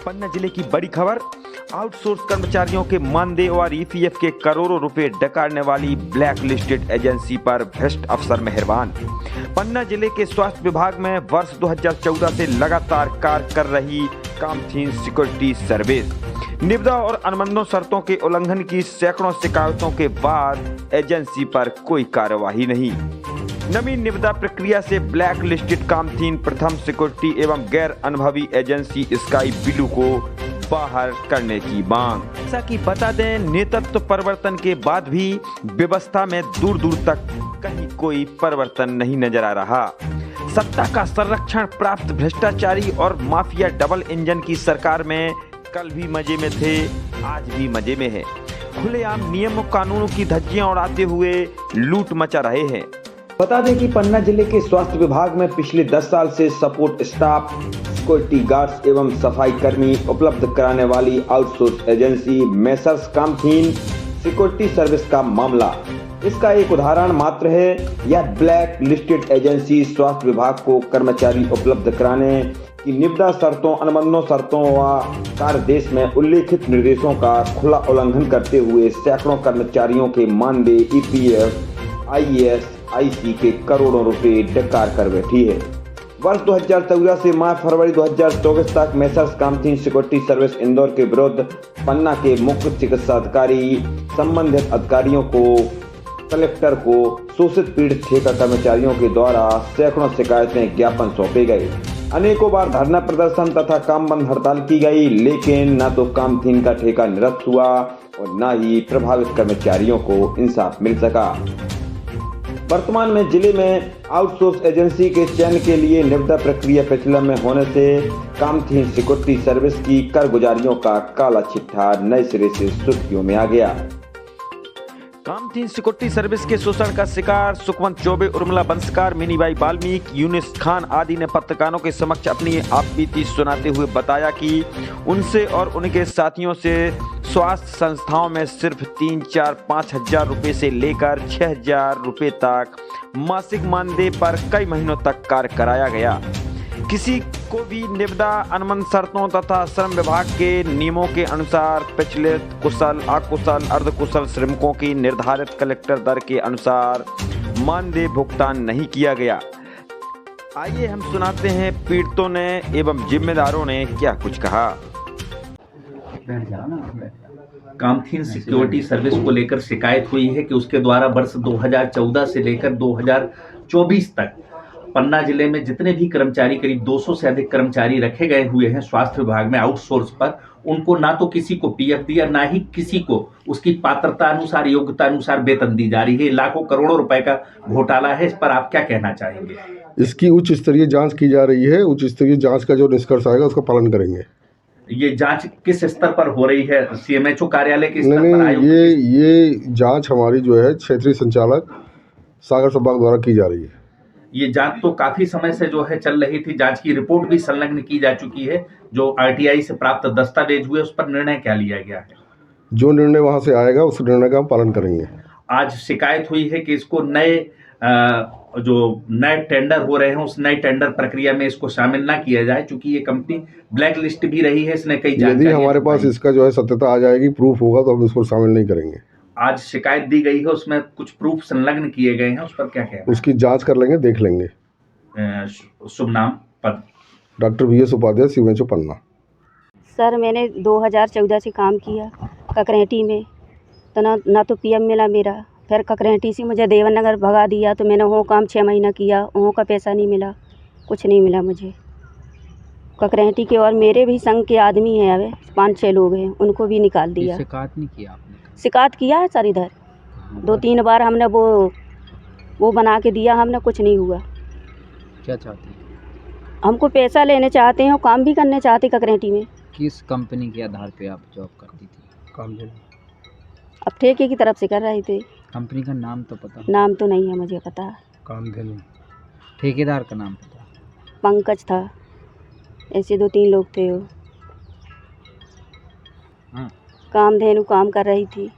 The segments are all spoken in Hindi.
पन्ना जिले की बड़ी खबर। आउटसोर्स कर्मचारियों के मानदेय और ईपीएफ के करोड़ों रुपए डकारने वाली ब्लैक लिस्टेड एजेंसी पर भ्रष्ट अफसर मेहरबान। पन्ना जिले के स्वास्थ्य विभाग में वर्ष 2014 से लगातार कार्य कर रही कामथीन सिक्योरिटी सर्विस निविदा और अनुबंधों शर्तों के उल्लंघन की सैकड़ों शिकायतों के बाद एजेंसी पर कोई कार्यवाही नहीं। नवी निविदा प्रक्रिया से ब्लैक लिस्टेड कामथीन प्रथम सिक्योरिटी एवं गैर अनुभवी एजेंसी स्काई ब्लू को बाहर करने की मांग। जैसा कि बता दें, नेतृत्व परिवर्तन के बाद भी व्यवस्था में दूर दूर तक कहीं कोई परिवर्तन नहीं नजर आ रहा। सत्ता का संरक्षण प्राप्त भ्रष्टाचारी और माफिया डबल इंजन की सरकार में कल भी मजे में थे, आज भी मजे में है। खुलेआम नियमों कानूनों की धज्जियां उड़ाते हुए लूट मचा रहे हैं। बता दें कि पन्ना जिले के स्वास्थ्य विभाग में पिछले 10 साल से सपोर्ट स्टाफ, सिक्योरिटी गार्ड्स एवं सफाई कर्मी उपलब्ध कराने वाली आउटसोर्स एजेंसी मेसर्स कामथीन सिक्योरिटी सर्विस का मामला इसका एक उदाहरण मात्र है। यह ब्लैक लिस्टेड एजेंसी स्वास्थ्य विभाग को कर्मचारी उपलब्ध कराने की निविदा शर्तों, अनुबंधों शर्तों व कार्यदेश में उल्लेखित निर्देशों का खुला उल्लंघन करते हुए सैकड़ों कर्मचारियों के मानदेय, ईपीएफ, आईएएस, आईसी के करोड़ों रुपए डकार कर बैठी है। वर्ष 2014 से मार्च फरवरी 2024 तक मेसर्स कामथीन सिक्योरिटी सर्विस इंदौर के विरुद्ध पन्ना के मुख्य चिकित्सा अधिकारी, संबंधित अधिकारियों को, कलेक्टर को, शोषित पीड़ित ठेका कर्मचारियों के द्वारा सैकड़ों शिकायतें, ज्ञापन सौंपे गए। अनेकों बार धरना प्रदर्शन तथा काम बंद हड़ताल की गई, लेकिन न तो कामथीन का ठेका निरस्त हुआ और न ही प्रभावित कर्मचारियों को इंसाफ मिल सका। वर्तमान में जिले में आउटसोर्स एजेंसी के चयन के लिए निविदा प्रक्रिया प्रचलन में होने से कामथीन सिक्योरिटी सर्विस की करगुजारियों का काला चिट्ठा नए सिरे से सुर्खियों में आ गया। कामथीन सिक्योरिटी सर्विस के शोषण का शिकार सुखवंत चौबे, उर्मिला बंसकार, मिनीबाई वाल्मीकि, यूनिस खान आदि ने पत्रकारों के समक्ष अपनी आपबीती सुनाते हुए बताया कि उनसे और उनके साथियों से स्वास्थ्य संस्थाओं में सिर्फ 3, 4, 5 हजार रुपए से लेकर 6 हजार रुपए तक मासिक मानदेय पर कई महीनों तक कार्य कराया गया। किसी को भी निविदा, अनुबंध शर्तों तथा श्रम विभाग के नियमों के अनुसार प्रचलित कुशल, अकुशल, अर्धकुशल श्रमिकों की निर्धारित कलेक्टर दर के अनुसार मानदेय भुगतान नहीं किया गया। आइए हम सुनाते हैं पीड़ितों ने एवं जिम्मेदारों ने क्या कुछ कहा। कामथीन सिक्योरिटी सर्विस को लेकर शिकायत हुई है कि उसके द्वारा वर्ष 2014 से लेकर 2024 तक पन्ना जिले में जितने भी कर्मचारी, करीब 200 से अधिक कर्मचारी रखे गए हुए हैं स्वास्थ्य विभाग में आउटसोर्स पर, उनको ना तो किसी को पीएफ दिया, ना ही किसी को उसकी पात्रता अनुसार, योग्यता अनुसार वेतन दी जा रही है। लाखों करोड़ों रुपए का घोटाला है। इस पर आप क्या कहना चाहेंगे? इसकी उच्च स्तरीय जांच की जा रही है। उच्च स्तरीय जांच का जो निष्कर्ष आएगा उसका पालन करेंगे। ये जांच किस स्तर पर हो रही है? सीएमएचओ कार्यालय के स्तर पर? नहीं, ये जांच हमारी जो है क्षेत्रीय संचालक सागर संभाग द्वारा की जा रही है। ये जांच तो काफी समय से जो है चल रही थी। जांच की रिपोर्ट भी संलग्न की जा चुकी है। जो आरटीआई से प्राप्त दस्तावेज हुए उस पर निर्णय क्या लिया गया है? जो निर्णय वहां से आएगा उस निर्णय का हम पालन करेंगे। आज शिकायत हुई है कि इसको नए टेंडर हो रहे हैं, उस नए टेंडर प्रक्रिया में इसको शामिल ना किया जाए, क्योंकि ये कंपनी ब्लैक लिस्ट भी रही है। इसने कई यदि हमारे पास इसका जो है सत्यता आ जाएगी, प्रूफ होगा, तो हम इसको शामिल नहीं करेंगे। आज शिकायत दी गई है, उसमें कुछ प्रूफ संलग्न किए गए हैं, उस पर क्या कहना? उसकी जांच कर लेंगे, देख लेंगे। शुभ नाम, पद? डॉक्टर VS उपाध्याय, सीएमएचओ पन्ना। सर, मैंने 2014 से काम किया ककरेटी में, तो ना तो पीएम मिला मेरा। फिर ककरेटी से मुझे देवनगर भगा दिया, तो मैंने वो काम 6 महीना किया, वहाँ का पैसा नहीं मिला, कुछ नहीं मिला मुझे ककरेटी के। और मेरे भी संघ के आदमी हैं, अब 5-6 लोग हैं, उनको भी निकाल दिया। शिकायत नहीं किया आपने? शिकायत किया है सर, इधर 2-3 बार हमने वो बना के दिया, हमने कुछ नहीं हुआ। क्या चाहते हैं? हमको पैसा लेने चाहते हैं और काम भी करने चाहते ककरेटी में। किस कंपनी के आधार पे आप जॉब करती थी? काम देना। अब ठेके की तरफ से कर रहे थे। कंपनी का नाम तो पता? नाम तो नहीं है मुझे पता। काम देना। ठेकेदार का नाम पता? पंकज था, ऐसे 2-3 लोग थे वो। हाँ। कामधेनु काम कर रही थी।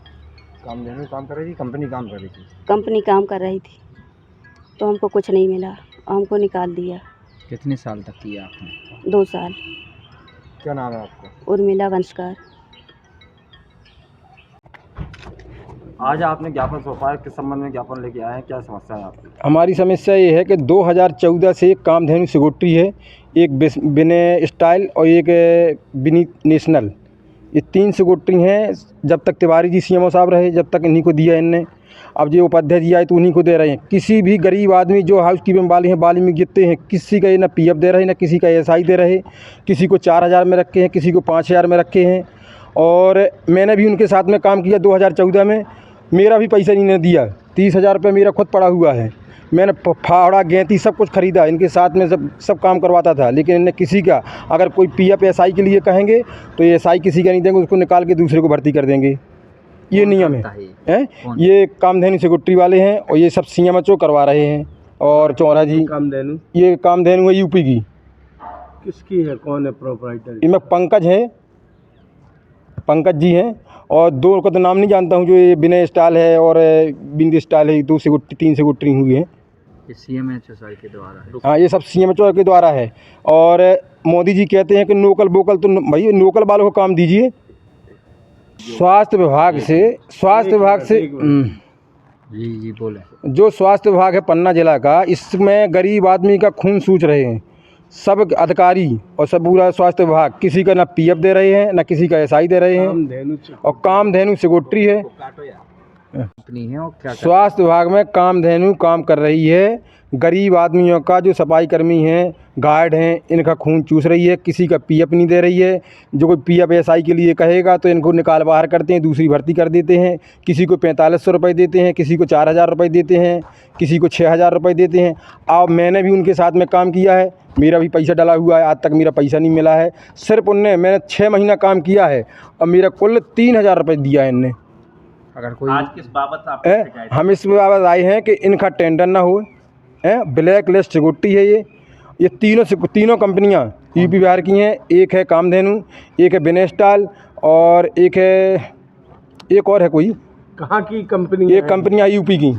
कामधेनु काम कर रही थी, कंपनी काम कर रही थी। कंपनी काम कर रही थी, तो हमको कुछ नहीं मिला, हमको निकाल दिया। कितने साल तक किया आपने? 2 साल। क्या नाम है आपका? उर्मिला वंशकार। आज आपने ज्ञापन सौंपा, किस संबंध में ज्ञापन लेके आए हैं, क्या समस्या है आपकी? हमारी समस्या ये है कि 2014 से कामधेनु सिक्योरिटी है, एक विनय स्टाइल और एक विनी नेशनल, ये 3 सिक्योरिटी हैं। जब तक तिवारी जी सीएमओ साहब रहे जब तक इन्हीं को दिया इनने। अब ये उपाध्यक्ष जी आए तो उन्हीं को दे रहे हैं। किसी भी गरीब आदमी जो हाउस कीपिंग वाले हैं बाली में जितने हैं, किसी का ये ना पीएफ दे रहे, ना किसी का एसआई दे रहे। किसी को 4000 में रखे हैं, किसी को 5000 में रखे हैं। और मैंने भी उनके साथ में काम किया 2014 में, मेरा भी पैसा नहीं दिया। 30,000 रुपये मेरा खुद पड़ा हुआ है। मैंने फावड़ा गेंती सब कुछ ख़रीदा, इनके साथ में सब काम करवाता था। लेकिन इन्हें किसी का अगर कोई पीएफ एसआई के लिए कहेंगे तो एसआई किसी का नहीं देंगे, उसको निकाल के दूसरे को भर्ती कर देंगे। ये नियम है। ये कामधेनु सिक्योरिटी वाले हैं और ये सब सीएमएचओ करवा रहे हैं। और चौरा जी कामधेनु ये कामधेनु है यूपी की। किसकी है, कौन है प्रोपराइटर? इनमें पंकज है, पंकज जी हैं। और 2 का तो नाम नहीं जानता हूँ, जो ये विनय स्टाइल है और बिंदी स्टाइल है, 2 सिक्योरिटी 3 सिक्योरिटी हुई हैं। ये सीएमएचओ सर के द्वारा है। हाँ, ये सब सीएमएचओ के द्वारा है। और मोदी जी कहते हैं कि लोकल वोकल, तो भाई लोकल वालों को काम दीजिए। स्वास्थ्य विभाग से जी बोले। जो स्वास्थ्य विभाग है पन्ना जिला का, इसमें गरीब आदमी का खून सूच रहे हैं सब अधिकारी और सब पूरा स्वास्थ्य विभाग। किसी का ना पीएफ दे रहे हैं, ना किसी का एसआई दे रहे हैं। और कामधेनु सिक्योरिटी है, कंपनी है। और क्या स्वास्थ्य विभाग में कामधेनु काम कर रही है। गरीब आदमियों का जो सफाई कर्मी हैं, गार्ड हैं, इनका खून चूस रही है। किसी का पीएफ नहीं दे रही है। जो कोई पीएफ एसआई के लिए कहेगा तो इनको निकाल बाहर करते हैं, दूसरी भर्ती कर देते हैं। किसी को 4500 रुपये देते हैं, किसी को 4000 रुपये देते हैं, किसी को 6000 रुपये देते हैं। अब मैंने भी उनके साथ में काम किया है, मेरा भी पैसा डला हुआ है। आज तक मेरा पैसा नहीं मिला है। सिर्फ मैंने 6 महीना काम किया है और मेरा कुल 3000 रुपये दिया है इनने। अगर कोई आज किस बाबत आप हम इस बाबत आए हैं कि इनका टेंडर ना हो। ब्लैक लिस्ट सिक्योरिटी है ये तीनों कंपनियां यूपी बिहार की हैं। एक है कामधेनु, एक है विनय स्टाइल और एक और है कोई। कहाँ की कंपनी? ये कंपनियां यूपी की।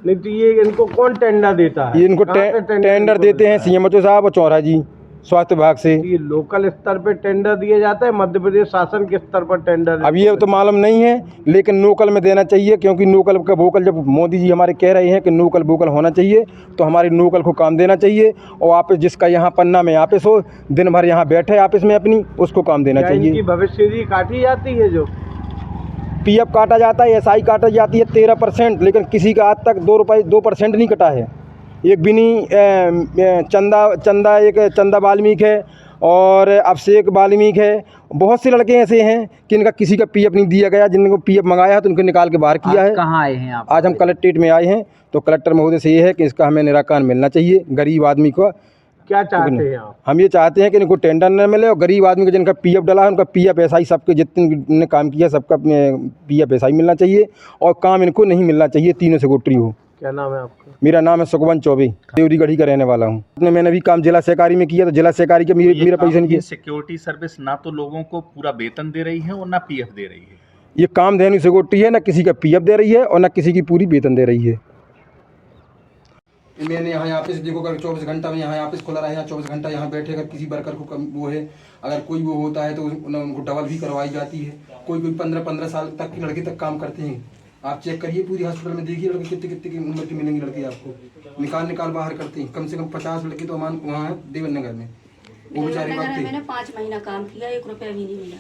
नहीं तो ये इनको कौन टेंडर देता है? ये इनको टेंडर देते हैं सीएमएचओ साहब और चौरा जी स्वास्थ्य विभाग से। ये लोकल स्तर पे टेंडर दिया जाता है, मध्य प्रदेश शासन के स्तर पर टेंडर? अब ये तो मालूम नहीं है, लेकिन लोकल में देना चाहिए। क्योंकि लोकल का वोकल, जब मोदी जी हमारे कह रहे हैं कि लोकल वोकल होना चाहिए, तो हमारे लोकल को काम देना चाहिए। और ऑफिस जिसका यहाँ पन्ना में ऑफिस हो, दिन भर यहाँ बैठे ऑफिस में अपनी, उसको काम देना चाहिए। इनकी भविष्य निधि काटी जाती है, जो पीएफ काटा जाता है, एसआई काटा जाती है 13%, लेकिन किसी का आज तक 2% नहीं कटा है। एक बिनी चंदा वाल्मीक है और अभिषेक वाल्मीक है। बहुत से लड़के ऐसे हैं कि इनका किसी का पीएफ नहीं दिया गया। जिनको पीएफ मंगाया है तो उनको निकाल के बाहर किया है। कहाँ आए हैं आप? आज हम कलेक्ट्रेट में आए हैं, तो कलेक्टर महोदय से ये है कि इसका हमें निराकरण मिलना चाहिए। गरीब आदमी को क्या चाहते हैं आप? हम ये चाहते हैं कि इनको टेंडर न मिले और गरीब आदमी को जिनका पीएफ डला है उनका पीएफ एसआई, सबके जितने ने काम किया सबका पीएफ एसआई मिलना चाहिए। और काम इनको नहीं मिलना चाहिए, तीनों सिक्योरिटी हो। क्या नाम है आपका? मेरा नाम है सुखवंत चौबे, देवरी गढ़ी का रहने वाला हूँ। मैंने भी काम जिला सहकारी में किया, तो जिला सहकारी के मेरा पैसा नहीं किया। सिक्योरिटी सर्विस ना तो लोगों को पूरा वेतन दे रही है और ना पीएफ दे रही है। ये कामधेनु सिक्योरिटी है, ना किसी का पीएफ दे रही है और ना किसी की पूरी वेतन दे रही है। मैंने यहाँ ऑफिस देखो, अगर 24 घंटा में यहाँ ऑफिस खुला रहा है, 24 घंटा यहाँ बैठे। अगर किसी वर्कर को वो है, अगर कोई वो होता है तो उनको डबल भी करवाई जाती है। कोई 15-15 साल तक के लड़के तक काम करते हैं। आप चेक करिए पूरी हॉस्पिटल में, देखिए लड़के कितने की उम्र की मिलेंगे लड़के आपको। निकाल बाहर करते हैं। कम से कम 50 लड़के तो वहाँ है देवन नगर में। वो बेचारे वक्त 5 महीना काम किया, 1 रुपया भी नहीं मिला।